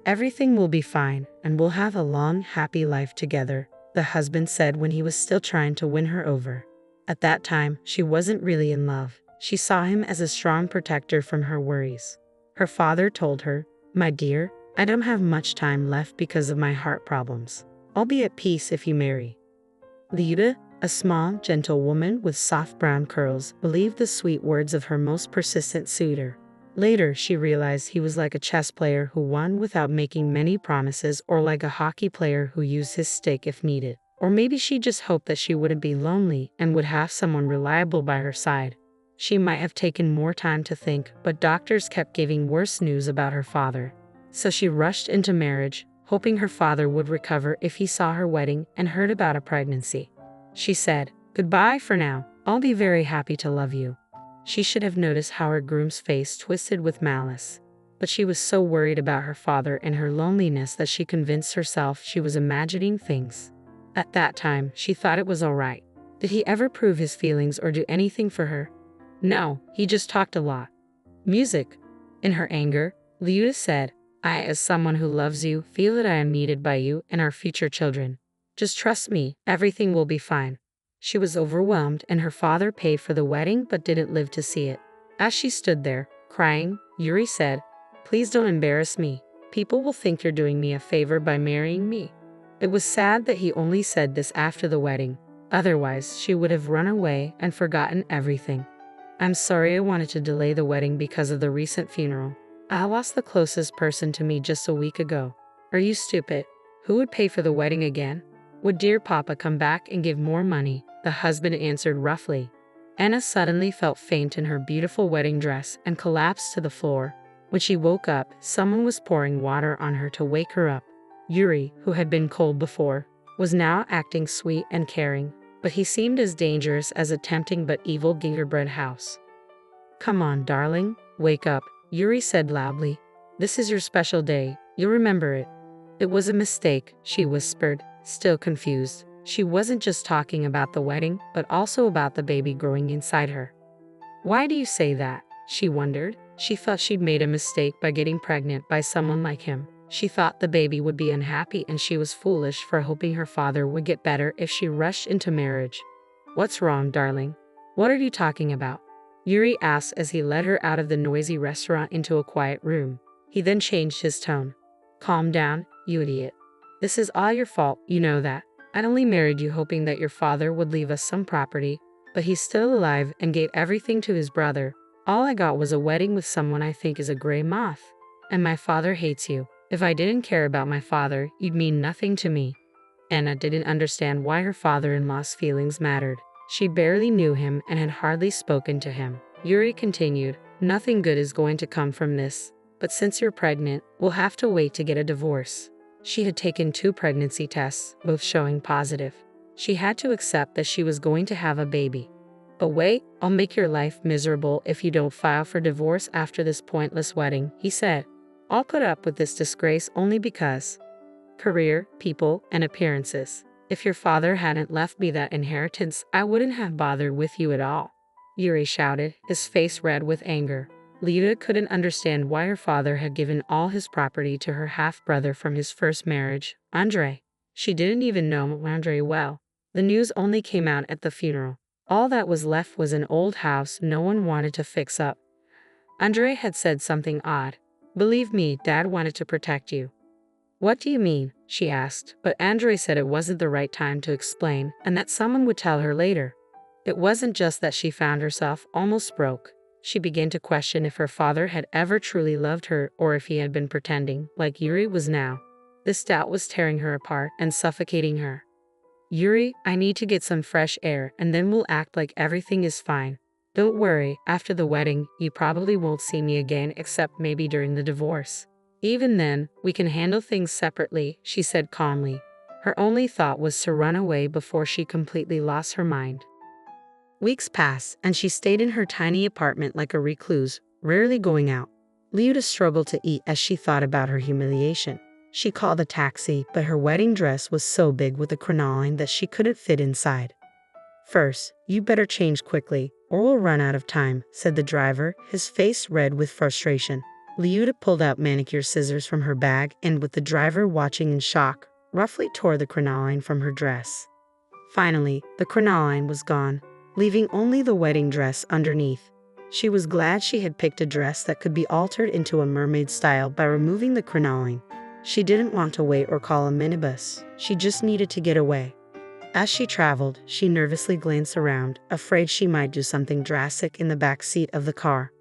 Everything will be fine, and we'll have a long, happy life together, the husband said when he was still trying to win her over. At that time, she wasn't really in love. She saw him as a strong protector from her worries. Her father told her, "My dear, I don't have much time left because of my heart problems. I'll be at peace if you marry." Lyuda, a small, gentle woman with soft brown curls, believed the sweet words of her most persistent suitor. Later, she realized he was like a chess player who won without making many promises, or like a hockey player who used his stick if needed. Or maybe she just hoped that she wouldn't be lonely and would have someone reliable by her side. She might have taken more time to think, but doctors kept giving worse news about her father. So she rushed into marriage, hoping her father would recover if he saw her wedding and heard about a pregnancy. She said, "Goodbye for now. I'll be very happy to love you." She should have noticed how her groom's face twisted with malice. But she was so worried about her father and her loneliness that she convinced herself she was imagining things. At that time, she thought it was all right. Did he ever prove his feelings or do anything for her? No, he just talked a lot. Music. In her anger, Lyuda said, "I, as someone who loves you, feel that I am needed by you and our future children. Just trust me, everything will be fine." She was overwhelmed, and her father paid for the wedding but didn't live to see it. As she stood there, crying, Yuri said, "Please don't embarrass me. People will think you're doing me a favor by marrying me." It was sad that he only said this after the wedding. Otherwise, she would have run away and forgotten everything. "I'm sorry I wanted to delay the wedding because of the recent funeral. I lost the closest person to me just a week ago." "Are you stupid? Who would pay for the wedding again? Would dear Papa come back and give more money?" the husband answered roughly. Anna suddenly felt faint in her beautiful wedding dress and collapsed to the floor. When she woke up, someone was pouring water on her to wake her up. Yuri, who had been cold before, was now acting sweet and caring, but he seemed as dangerous as a tempting but evil gingerbread house. "Come on, darling, wake up," Yuri said loudly. "This is your special day, you'll remember it." "It was a mistake," she whispered, still confused. She wasn't just talking about the wedding, but also about the baby growing inside her. "Why do you say that?" she wondered. She thought she'd made a mistake by getting pregnant by someone like him. She thought the baby would be unhappy, and she was foolish for hoping her father would get better if she rushed into marriage. "What's wrong, darling? What are you talking about?" Yuri asked as he led her out of the noisy restaurant into a quiet room. He then changed his tone. "Calm down, you idiot. This is all your fault, you know that. I only married you hoping that your father would leave us some property, but he's still alive and gave everything to his brother. All I got was a wedding with someone I think is a gray moth. And my father hates you. If I didn't care about my father, you'd mean nothing to me." Anna didn't understand why her father-in-law's feelings mattered. She barely knew him and had hardly spoken to him. Yuri continued, "Nothing good is going to come from this, but since you're pregnant, we'll have to wait to get a divorce." She had taken 2 pregnancy tests, both showing positive. She had to accept that she was going to have a baby. "But wait, I'll make your life miserable if you don't file for divorce after this pointless wedding," he said. "I'll put up with this disgrace only because career, people, and appearances. If your father hadn't left me that inheritance, I wouldn't have bothered with you at all," Yuri shouted, his face red with anger. Lyuda couldn't understand why her father had given all his property to her half-brother from his first marriage, Andrei. She didn't even know Andrei well. The news only came out at the funeral. All that was left was an old house no one wanted to fix up. Andrei had said something odd. "Believe me, Dad wanted to protect you." "What do you mean?" she asked, but Andrei said it wasn't the right time to explain and that someone would tell her later. It wasn't just that she found herself almost broke. She began to question if her father had ever truly loved her or if he had been pretending, like Yuri was now. This doubt was tearing her apart and suffocating her. "Yuri, I need to get some fresh air and then we'll act like everything is fine. Don't worry, after the wedding, you probably won't see me again except maybe during the divorce. Even then, we can handle things separately," she said calmly. Her only thought was to run away before she completely lost her mind. Weeks passed, and she stayed in her tiny apartment like a recluse, rarely going out. Lyuda struggled to eat as she thought about her humiliation. She called a taxi, but her wedding dress was so big with the crinoline that she couldn't fit inside. "First, you better change quickly, or we'll run out of time," said the driver, his face red with frustration. Liuta pulled out manicure scissors from her bag and, with the driver watching in shock, roughly tore the crinoline from her dress. Finally, the crinoline was gone, leaving only the wedding dress underneath. She was glad she had picked a dress that could be altered into a mermaid style by removing the crinoline. She didn't want to wait or call a minibus. She just needed to get away. As she traveled, she nervously glanced around, afraid she might do something drastic in the back seat of the car.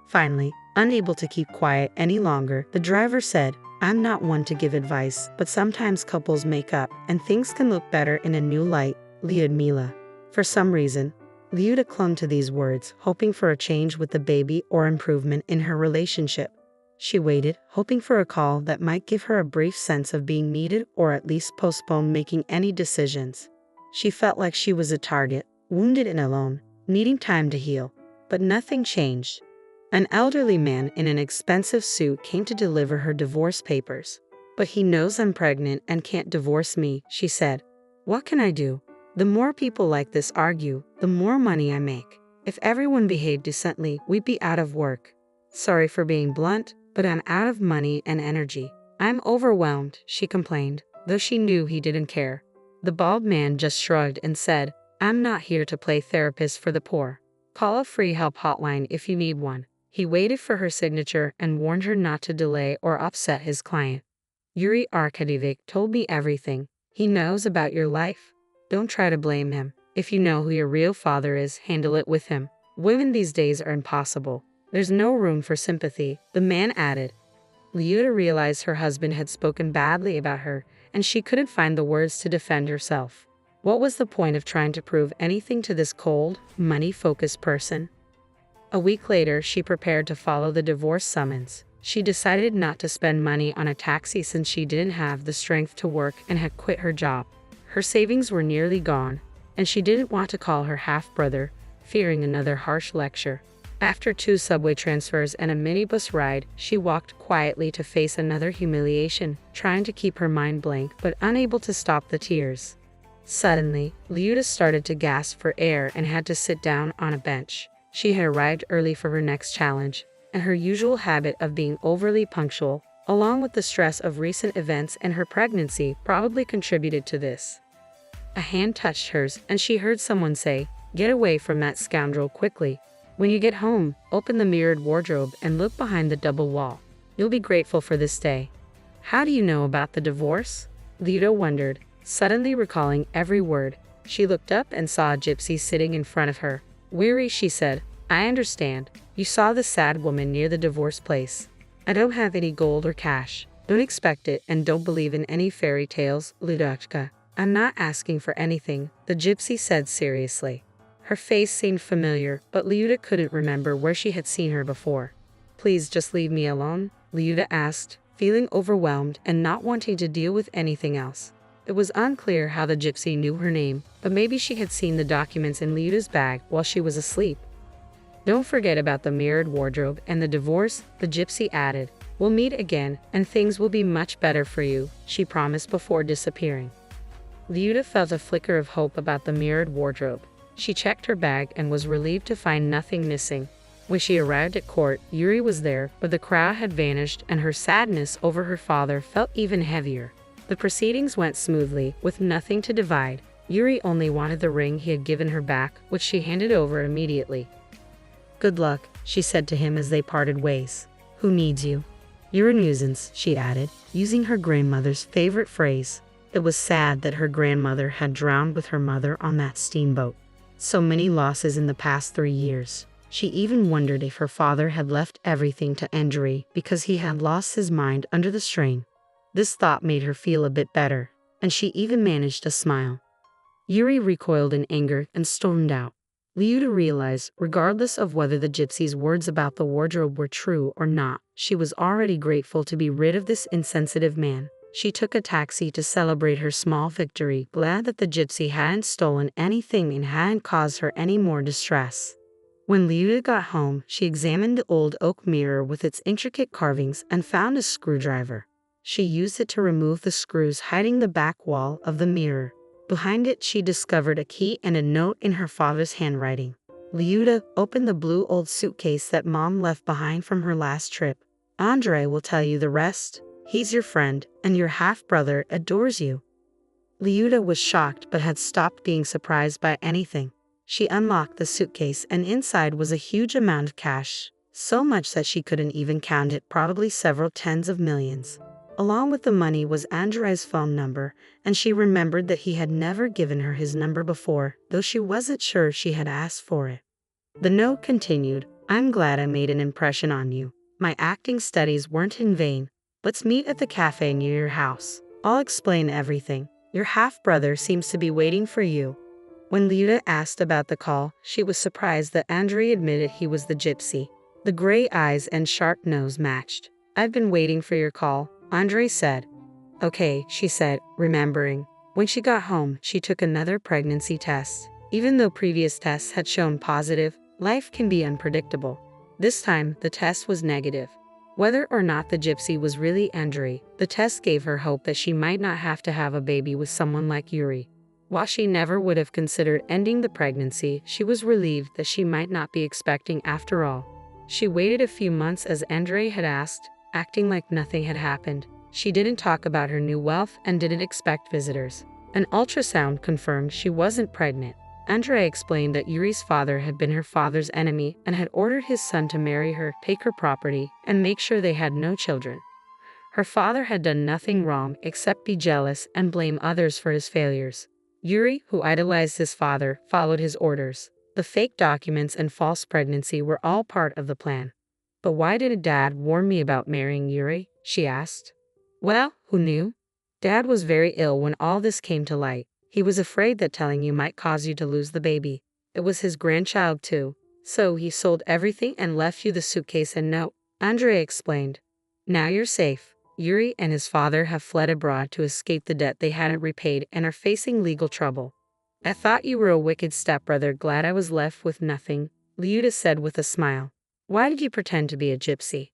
Finally, unable to keep quiet any longer, the driver said, "I'm not one to give advice, but sometimes couples make up and things can look better in a new light, Lyudmila." For some reason, Liuta clung to these words, hoping for a change with the baby or improvement in her relationship. She waited, hoping for a call that might give her a brief sense of being needed or at least postpone making any decisions. She felt like she was a target, wounded and alone, needing time to heal. But nothing changed. An elderly man in an expensive suit came to deliver her divorce papers. "But he knows I'm pregnant and can't divorce me," she said. "What can I do? The more people like this argue, the more money I make. If everyone behaved decently, we'd be out of work. Sorry for being blunt, but I'm out of money and energy. I'm overwhelmed," she complained, though she knew he didn't care. The bald man just shrugged and said, "I'm not here to play therapist for the poor. Call a free help hotline if you need one." He waited for her signature and warned her not to delay or upset his client. "Yuri Arkadyevic told me everything. He knows about your life. Don't try to blame him. If you know who your real father is, handle it with him. Women these days are impossible. There's no room for sympathy," the man added. Liuta realized her husband had spoken badly about her, and she couldn't find the words to defend herself. What was the point of trying to prove anything to this cold, money-focused person? A week later, she prepared to follow the divorce summons. She decided not to spend money on a taxi since she didn't have the strength to work and had quit her job. Her savings were nearly gone, and she didn't want to call her half-brother, fearing another harsh lecture. After 2 subway transfers and a minibus ride, she walked quietly to face another humiliation, trying to keep her mind blank but unable to stop the tears. Suddenly, Liuta started to gasp for air and had to sit down on a bench. She had arrived early for her next challenge, and her usual habit of being overly punctual, along with the stress of recent events and her pregnancy, probably contributed to this. A hand touched hers, and she heard someone say, "Get away from that scoundrel quickly. When you get home, open the mirrored wardrobe and look behind the double wall. You'll be grateful for this day." "How do you know about the divorce?" Liuta wondered, suddenly recalling every word. She looked up and saw a gypsy sitting in front of her. Weary, she said, "I understand. You saw the sad woman near the divorce place. I don't have any gold or cash. Don't expect it and don't believe in any fairy tales, Ludachka. I'm not asking for anything," the gypsy said seriously. Her face seemed familiar, but Liuta couldn't remember where she had seen her before. "Please just leave me alone?" Liuta asked, feeling overwhelmed and not wanting to deal with anything else. It was unclear how the gypsy knew her name, but maybe she had seen the documents in Liuta's bag while she was asleep. "Don't forget about the mirrored wardrobe and the divorce," the gypsy added. "We'll meet again, and things will be much better for you," she promised before disappearing. Liuta felt a flicker of hope about the mirrored wardrobe. She checked her bag and was relieved to find nothing missing. When she arrived at court, Yuri was there, but the crowd had vanished and her sadness over her father felt even heavier. The proceedings went smoothly, with nothing to divide. Yuri only wanted the ring he had given her back, which she handed over immediately. "Good luck," she said to him as they parted ways. "Who needs you?" "You're a nuisance," she added, using her grandmother's favorite phrase. It was sad that her grandmother had drowned with her mother on that steamboat. So many losses in the past 3 years. She even wondered if her father had left everything to Andrei because he had lost his mind under the strain. This thought made her feel a bit better, and she even managed to smile. Yuri recoiled in anger and stormed out. Liuta realized, regardless of whether the gypsy's words about the wardrobe were true or not, she was already grateful to be rid of this insensitive man. She took a taxi to celebrate her small victory, glad that the gypsy hadn't stolen anything and hadn't caused her any more distress. When Liuta got home, she examined the old oak mirror with its intricate carvings and found a screwdriver. She used it to remove the screws hiding the back wall of the mirror. Behind it, she discovered a key and a note in her father's handwriting. Liuta opened the blue old suitcase that Mom left behind from her last trip. Andre will tell you the rest. He's your friend, and your half-brother adores you." Liuda was shocked but had stopped being surprised by anything. She unlocked the suitcase and inside was a huge amount of cash, so much that she couldn't even count it, probably several tens of millions. Along with the money was Andrei's phone number, and she remembered that he had never given her his number before, though she wasn't sure she had asked for it. The note continued, "I'm glad I made an impression on you. My acting studies weren't in vain. Let's meet at the cafe near your house. I'll explain everything. Your half-brother seems to be waiting for you." When Liuda asked about the call, she was surprised that Andrei admitted he was the gypsy. The gray eyes and sharp nose matched. "I've been waiting for your call," Andrei said. "Okay," she said, remembering. When she got home, she took another pregnancy test. Even though previous tests had shown positive, life can be unpredictable. This time, the test was negative. Whether or not the gypsy was really Andrei, the test gave her hope that she might not have to have a baby with someone like Yuri. While she never would have considered ending the pregnancy, she was relieved that she might not be expecting after all. She waited a few months as Andrei had asked, acting like nothing had happened. She didn't talk about her new wealth and didn't expect visitors. An ultrasound confirmed she wasn't pregnant. Andrei explained that Yuri's father had been her father's enemy and had ordered his son to marry her, take her property, and make sure they had no children. Her father had done nothing wrong except be jealous and blame others for his failures. Yuri, who idolized his father, followed his orders. The fake documents and false pregnancy were all part of the plan. "But why did Dad warn me about marrying Yuri?" she asked. "Well, who knew? Dad was very ill when all this came to light. He was afraid that telling you might cause you to lose the baby. It was his grandchild too. So he sold everything and left you the suitcase and note," Andrei explained. "Now you're safe. Yuri and his father have fled abroad to escape the debt they hadn't repaid and are facing legal trouble." "I thought you were a wicked stepbrother, glad I was left with nothing," Liuda said with a smile. "Why did you pretend to be a gypsy?"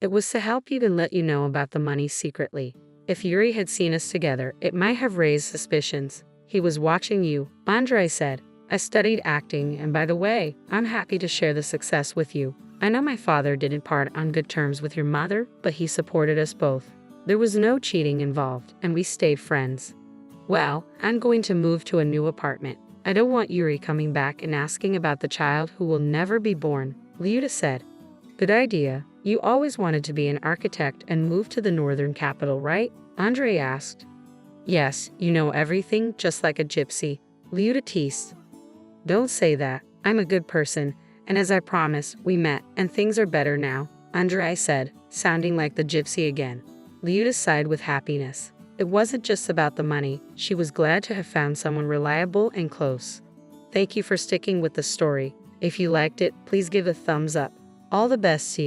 "It was to help you and let you know about the money secretly. If Yuri had seen us together, it might have raised suspicions. He was watching you," Andrei said. "I studied acting, and by the way, I'm happy to share the success with you. I know my father didn't part on good terms with your mother, but he supported us both. There was no cheating involved, and we stayed friends. Well, I'm going to move to a new apartment. I don't want Yuri coming back and asking about the child who will never be born," Liuda said. "Good idea. You always wanted to be an architect and move to the northern capital, right?" Andrei asked. "Yes, you know everything, just like a gypsy," Liuda teased. "Don't say that. I'm a good person, and as I promised, we met, and things are better now," Andrei said, sounding like the gypsy again. Liuda sighed with happiness. It wasn't just about the money. She was glad to have found someone reliable and close. Thank you for sticking with the story. If you liked it, please give a thumbs up. All the best to you.